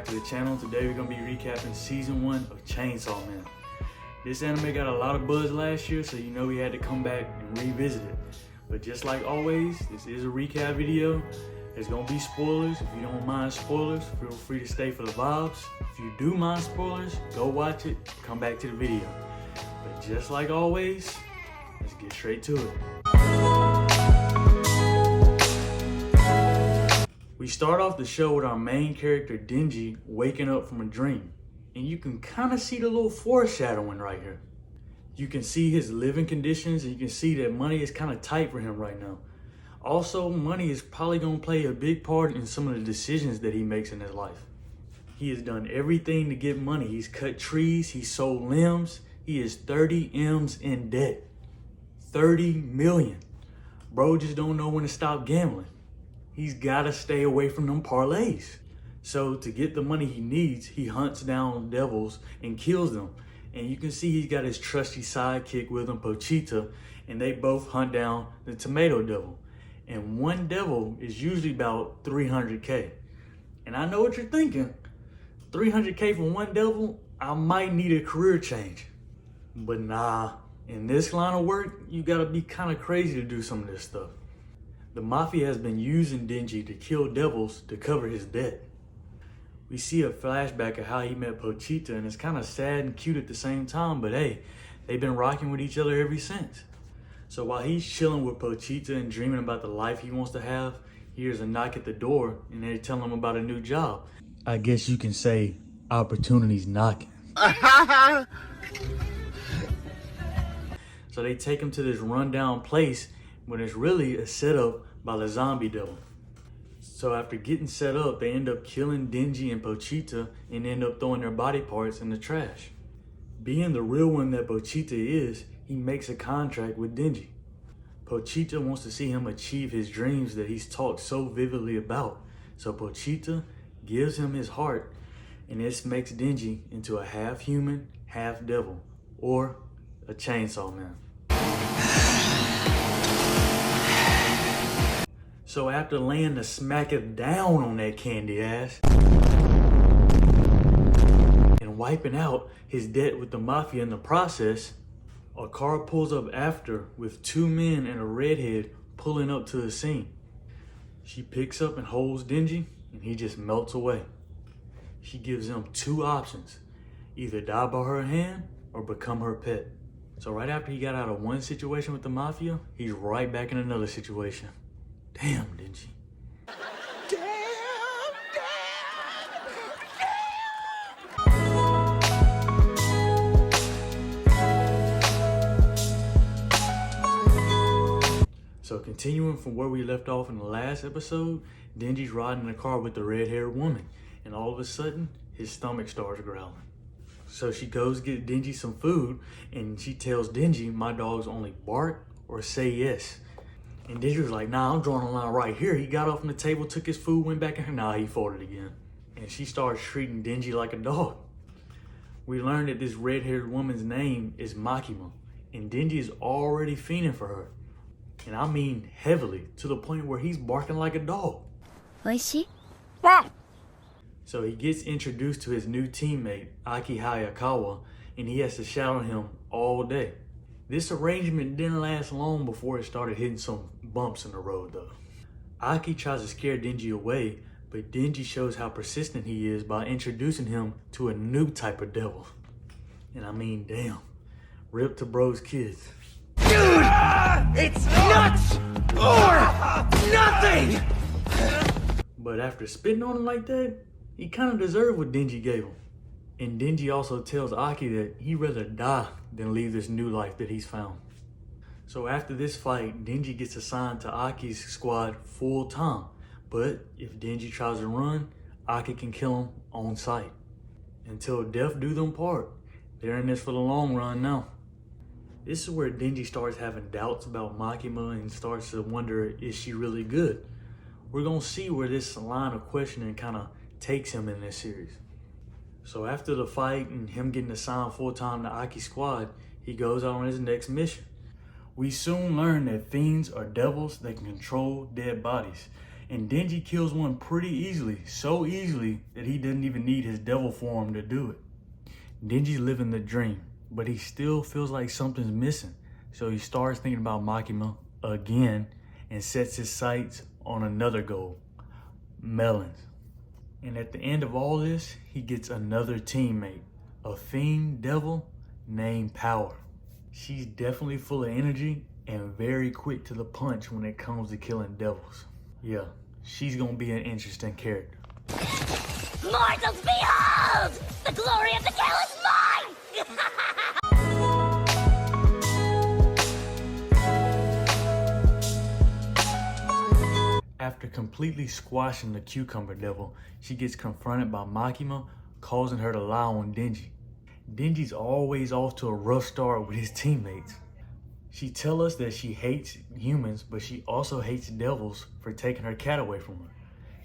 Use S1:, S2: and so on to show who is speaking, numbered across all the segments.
S1: back to the channel. Today we're going to be recapping season 1 of Chainsawman. This anime got a lot of buzz last year, so you know we had to come back and revisit it. But just like always, this is a recap video. There's going to be spoilers. If you don't mind spoilers, feel free to stay for the vibes. If you do mind spoilers, go watch it, come back to the video. But just like always, let's get straight to it. We start off the show with our main character Denji waking up from a dream. And you can kind of see the little foreshadowing right here. You can see his living conditions, and you can see that money is kind of tight for him right now. Also, money is probably going to play a big part in some of the decisions that he makes in his life. He has done everything to get money. He's cut trees, he's sold limbs. He is 30 M's in debt. 30 million. Bro just don't know when to stop gambling. He's got to stay away from them parlays. So to get the money he needs, he hunts down devils and kills them. And you can see he's got his trusty sidekick with him, Pt.1, and they both hunt down the tomato devil. And one devil is usually about 300K. And I know what you're thinking. 300K for one devil? I might need a career change. But nah, in this line of work, you gotta be kind of crazy to do some of this stuff. The Mafia has been using Denji to kill devils to cover his debt. We see a flashback of how he met Pt.1, and it's kind of sad and cute at the same time, but hey, they've been rocking with each other ever since. So while he's chilling with Pt.1 and dreaming about the life he wants to have, he hears a knock at the door and they tell him about a new job. I guess you can say opportunity's knocking. So they take him to this rundown place when it's really a setup by the zombie devil. So after getting set up, they end up killing Denji and Pt.1 and end up throwing their body parts in the trash. Being the real one that Pt.1 is, he makes a contract with Denji. Pt.1 wants to see him achieve his dreams that he's talked so vividly about. So Pt.1 gives him his heart, and this makes Denji into a half human, half devil, or a chainsaw man. So after laying the smack it down on that candy ass and wiping out his debt with the Mafia in the process, a car pulls up after with two men and a redhead pulling up to the scene. She picks up and holds Denji, and he just melts away. She gives him two options: either die by her hand or become her pet. So right after he got out of one situation with the Mafia, he's right back in another situation. Damn, Denji. So continuing from where we left off in the last episode, Denji's riding in the car with the red-haired woman, and all of a sudden, his stomach starts growling. So she goes get Denji some food, and she tells Denji, my dogs only bark or say yes. And Denji was like, nah, I'm drawing a line right here. He got off from the table, took his food, went back in her. Nah, he farted again. And she starts treating Denji like a dog. We learned that this red-haired woman's name is Makima, and Denji is already fiending for her. And I mean heavily, to the point where he's barking like a dog.
S2: Oishi?
S1: So he gets introduced to his new teammate, Aki Hayakawa, and he has to shadow him all day. This arrangement didn't last long before it started hitting some bumps in the road though. Aki tries to scare Denji away, but Denji shows how persistent he is by introducing him to a new type of devil. And I mean, damn, rip to bro's kids.
S3: Dude, it's nuts or nothing!
S1: But after spitting on him like that, he kind of deserved what Denji gave him. And Denji also tells Aki that he'd rather die than leave this new life that he's found. So after this fight, Denji gets assigned to Aki's squad full time. But if Denji tries to run, Aki can kill him on sight. Until death do them part. They're in this for the long run now. This is where Denji starts having doubts about Makima and starts to wonder, is she really good? We're gonna see where this line of questioning kind of takes him in this series. So after the fight and him getting assigned full-time to Aki's squad, he goes out on his next mission. We soon learn that fiends are devils that can control dead bodies, And Denji kills one pretty easily, so easily that he doesn't even need his devil form to do it. Denji's living the dream, but he still feels like something's missing. So he starts thinking about Makima again and sets his sights on another goal, melons. And at the end of all this, he gets another teammate, a fiend devil named Power. She's definitely full of energy and very quick to the punch when it comes to killing devils. Yeah, she's gonna be an interesting character.
S2: Mortals, behold! The glory of the kill is mine!
S1: After completely squashing the cucumber devil, she gets confronted by Makima, causing her to lie on Denji. Denji's always off to a rough start with his teammates. She tells us that she hates humans, but she also hates devils for taking her cat away from her.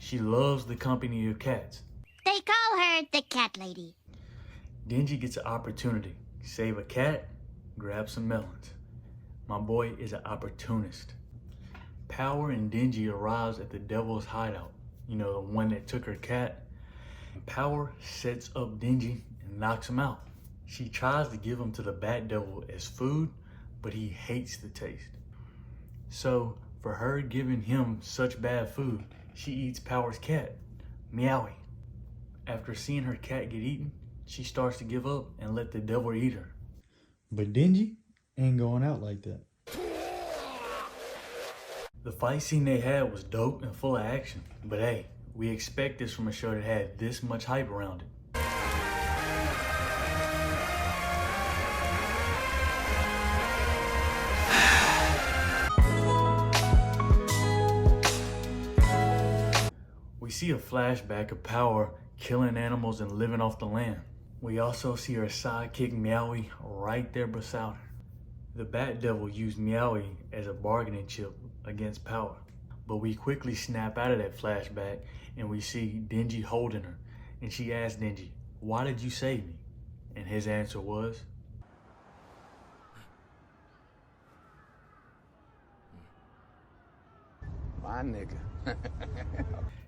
S1: She loves the company of cats.
S2: They call her the cat lady.
S1: Denji gets an opportunity. Save a cat, grab some melons. My boy is an opportunist. Power and Denji arrives at the devil's hideout. You know, the one that took her cat. Power sets up Denji and knocks him out. She tries to give him to the bat devil as food, but he hates the taste. So, for her giving him such bad food, she eats Power's cat, Meowie. After seeing her cat get eaten, she starts to give up and let the devil eat her.
S4: But Denji ain't going out like that.
S1: The fight scene they had was dope and full of action, but hey, we expect this from a show that had this much hype around it. We see a flashback of Power killing animals and living off the land. We also see her sidekick Meowie right there beside her. The Bat Devil used Meowie as a bargaining chip against Power, but we quickly snap out of that flashback and we see Denji holding her, and she asks Denji, "Why did you save me?" And his answer was,
S3: My nigga.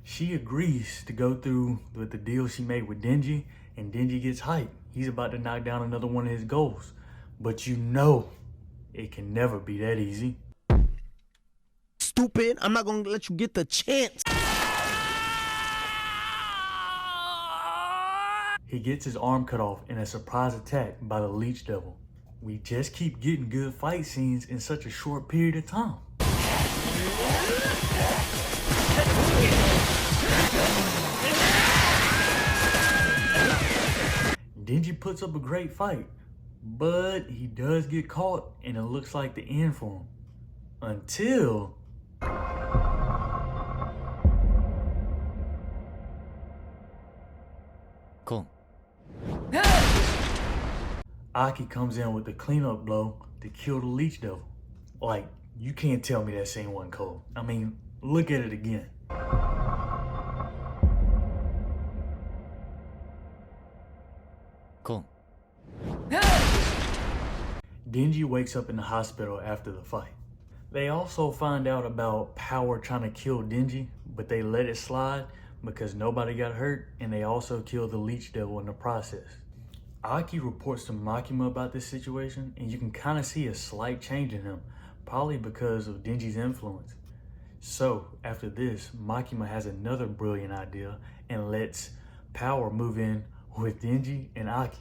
S1: She agrees to go through with the deal she made with Denji, and Denji gets hyped. He's about to knock down another one of his goals. But you know, it can never be that easy.
S5: Stupid, I'm not gonna let you get the chance.
S1: He gets his arm cut off in a surprise attack by the Leech Devil. We just keep getting good fight scenes in such a short period of time. Denji puts up a great fight, but he does get caught and it looks like the end for him. Until...
S5: Cool.
S1: Aki comes in with the cleanup blow to kill the Leech Devil. Like, you can't tell me that scene wasn't cold. I mean, look at it again.
S5: Cool.
S1: Denji wakes up in the hospital after the fight. They also find out about Power trying to kill Denji, but they let it slide because nobody got hurt, and they also killed the Leech Devil in the process. Aki reports to Makima about this situation, and you can kind of see a slight change in him, probably because of Denji's influence. So, after this, Makima has another brilliant idea and lets Power move in with Denji and Aki.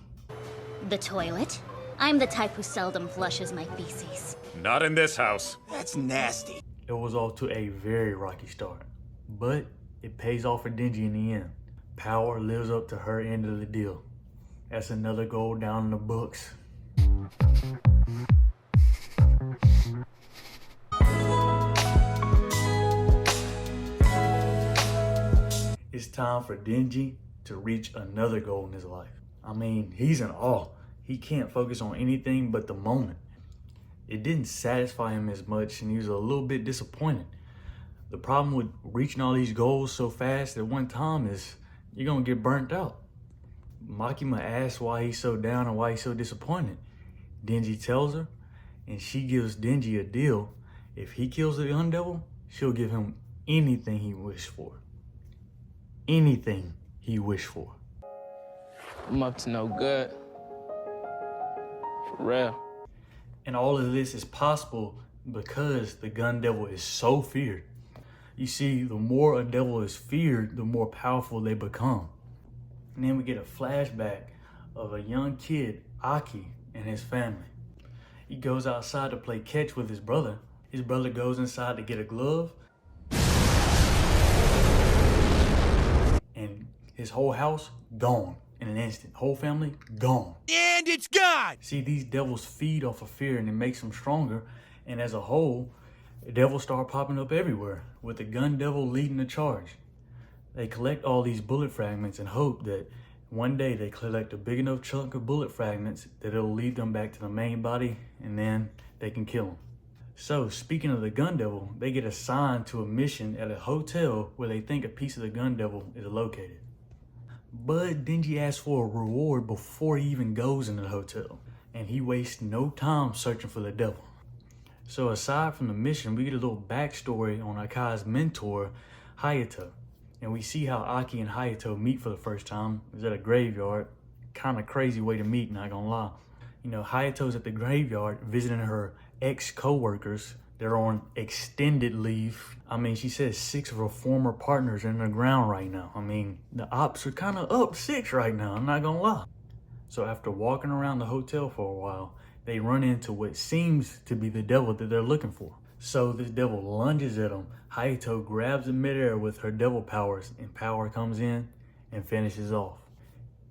S2: The toilet? I'm the type who seldom flushes my feces.
S6: Not in this house.
S3: That's nasty.
S1: It was off to a very rocky start, but it pays off for Denji in the end. Power lives up to her end of the deal. That's another goal down in the books. It's time for Denji to reach another goal in his life. I mean, he's in awe. He can't focus on anything but the moment. It didn't satisfy him as much, and he was a little bit disappointed. The problem with reaching all these goals so fast at one time is you're gonna get burnt out. Makima asks why he's so down and why he's so disappointed. Denji tells her, and she gives Denji a deal. If he kills the young devil, she'll give him anything he wished for. Anything he wished for.
S6: I'm up to no good. For real.
S1: And all of this is possible because the gun devil is so feared. You see, the more a devil is feared, the more powerful they become. And then we get a flashback of a young kid, Aki, and his family. He goes outside to play catch with his brother. His brother goes inside to get a glove. And his whole house gone in an instant. Whole family gone.
S3: And it's gone!
S1: See, these devils feed off of fear and it makes them stronger. And as a whole, the devils start popping up everywhere, with the gun devil leading the charge. They collect all these bullet fragments and hope that one day they collect a big enough chunk of bullet fragments that it'll lead them back to the main body and then they can kill them. So speaking of the gun devil, they get assigned to a mission at a hotel where they think a piece of the gun devil is located. But Denji asks for a reward before he even goes into the hotel, and he wastes no time searching for the devil. So aside from the mission, we get a little backstory on Akai's mentor, Hayato. And we see how Aki and Hayato meet for the first time. It's at a graveyard. Kind of crazy way to meet, not gonna lie. You know, Hayato's at the graveyard visiting her ex-co-workers. They're on extended leave. I mean, she says 6 of her former partners are in the ground right now. I mean, the ops are kind of up 6 right now, I'm not gonna lie. So after walking around the hotel for a while, they run into what seems to be the devil that they're looking for. So this devil lunges at them. Hayato grabs him midair with her devil powers, and power comes in and finishes off.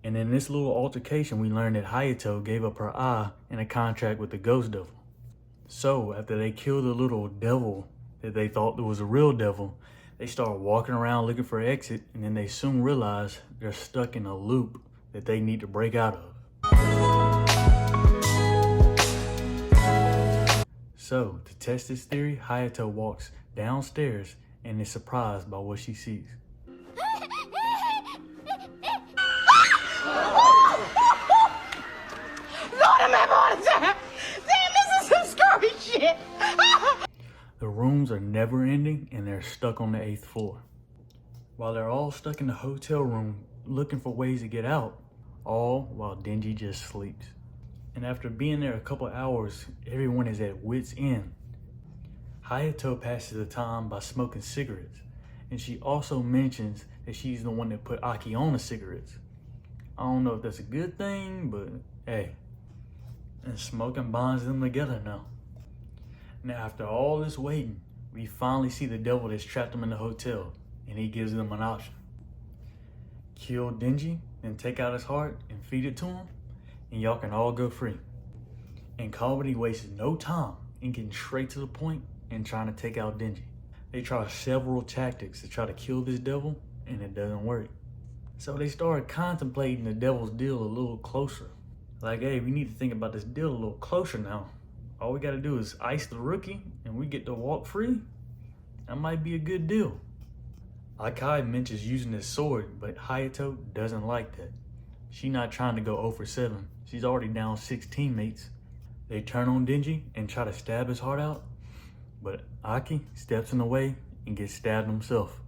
S1: And in this little altercation, we learn that Hayato gave up her eye in a contract with the ghost devil. So after they kill the little devil that they thought was a real devil, they start walking around looking for an exit, and then they soon realize they're stuck in a loop that they need to break out of. So, to test this theory, Hayato walks downstairs and is surprised by what she sees.
S7: Lord, I'm having a heart attack! Damn, this is some scary shit!
S1: The rooms are never ending and they're stuck on the 8th floor. While they're all stuck in the hotel room looking for ways to get out, all while Denji just sleeps. And after being there a couple hours, everyone is at wit's end. Hayato passes the time by smoking cigarettes, and she also mentions that she's the one that put Aki on the cigarettes. I don't know if that's a good thing, but hey, and smoking bonds them together now. Now after all this waiting, we finally see the devil that's trapped them in the hotel, and he gives them an option. Kill Denji, and take out his heart and feed it to him, and y'all can all go free. And Comedy wasted no time in getting straight to the point and trying to take out Denji. They try several tactics to try to kill this devil, and it doesn't work. So they started contemplating the devil's deal a little closer. Like, hey, we need to think about this deal a little closer now. All we gotta do is ice the rookie, and we get to walk free. That might be a good deal. Akai mentions using his sword, but Hayato doesn't like that. She's not trying to go 0 for 7. She's already down 6 teammates. They turn on Denji and try to stab his heart out, but Aki steps in the way and gets stabbed himself.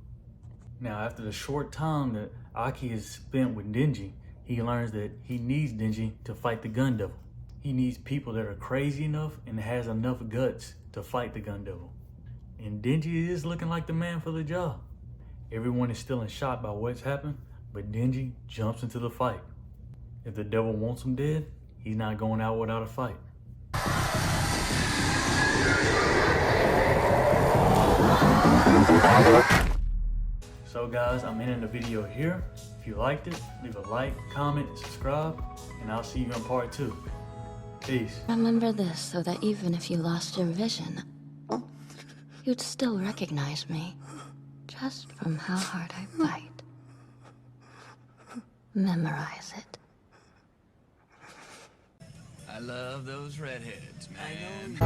S1: Now, after the short time that Aki has spent with Denji, he learns that he needs Denji to fight the gun devil. He needs people that are crazy enough and has enough guts to fight the gun devil. And Denji is looking like the man for the job. Everyone is still in shock by what's happened, but Denji jumps into the fight. If the devil wants him dead, he's not going out without a fight. So guys, I'm ending the video here. If you liked it, leave a like, comment, and subscribe, and I'll see you in part 2. Peace.
S8: Remember this so that even if you lost your vision, you'd still recognize me, just from how hard I fight. Memorize it.
S3: I love those redheads, man.